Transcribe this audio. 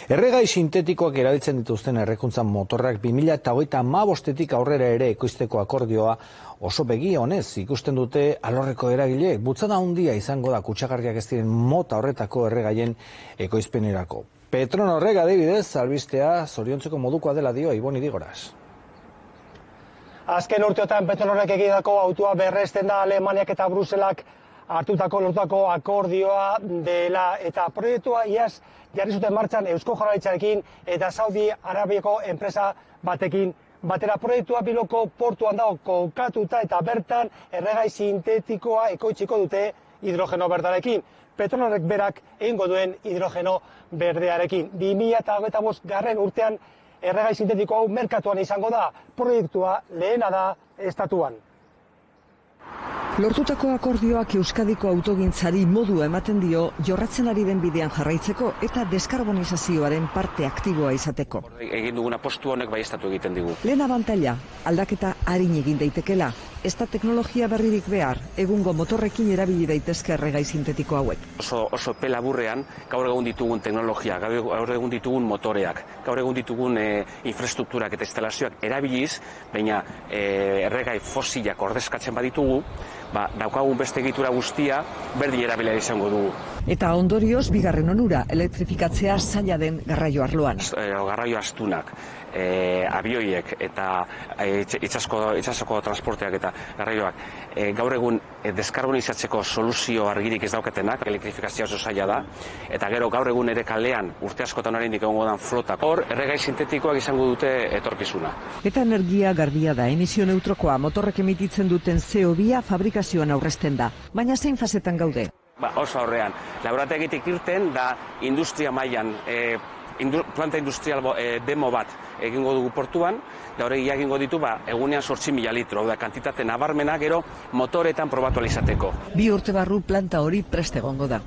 Erregai sintetikoak erabiltzen dituzten errekuntzan motorrak 2025-etik aurrera ere ekoizteko akordioa oso begi honez ikusten dute alorreko eragileek. Bultzada handia izango da kutsagarriak ez diren mota horretako erregaien ekoizpenerako. Petronorrek adibidez albistea zoriontzeko modukoa dela dio Ibon Idigoras. Azken urteotan Petronorrek egindako autua berresten da Alemaniak eta Bruselak lortutako akordioa dela, eta proiektua iaz jarri zuten martxan Eusko Jaurlaritzarekin eta Saudi Arabiako enpresa batekin batera. Proiektua Bilboko portuan dago kokatuta eta bertan erregai sintetikoa ekoitziko dute hidrogeno berdarekin. Petronorrek berak egingo duen hidrogeno berdearekin. 2025 urtean erregai sintetiko hau merkatuan izango da. Proiektua lehena da estatuan. Lortutako akordioak Euskadiko autogintzari modua ematen dio jorratzen ari den bidean jarraitzeko eta deskarbonizazioaren parte aktiboa izateko. Egin duguna postu honek baieztatu egiten digu. Lehen abantaila, aldaketa arin egin daitekela. Ez da teknologia berririk behar, egungo motorrekin erabili daitezke erregai sintetiko hauek. Oso epe laburrean gaur egun ditugun teknologia, gaur egun ditugun motoreak, gaur egun ditugun infrastrukturak eta instalazioak erabiliz, baina erregai fosilak ordezkatzen baditugu, daukagun beste egitura guztia berdin erabilia izango dugu. Eta ondorioz, bigarren onura, elektrifikatzea zaila den garraio arloan. Garraio astunak, abioiek eta itsasoko transporteak eta garraioak gaur egun deskarbonizatzeko soluzio argirik ez daukatenak, elektrifikazioa oso zaila da, eta gero gaur egun ere kalean urte askotan oraindik egongo dan flotak. Hor, erregai sintetikoak izango dute etorkizuna. Eta energia garbia da, emisio neutrokoa, motorrek emititzen duten CO2 fabrikazioan aurrezten da, baina zein fasetan gaude? Oso aurrean, laborategitik irten da industria mailan, planta industrial demo bat egingo dugu portuan, da horregia egingo ditu egunean 8.000 litro, da kantitate nabarmena gero motoretan probatu alizateko. 2 urte barru planta hori prest egongo da.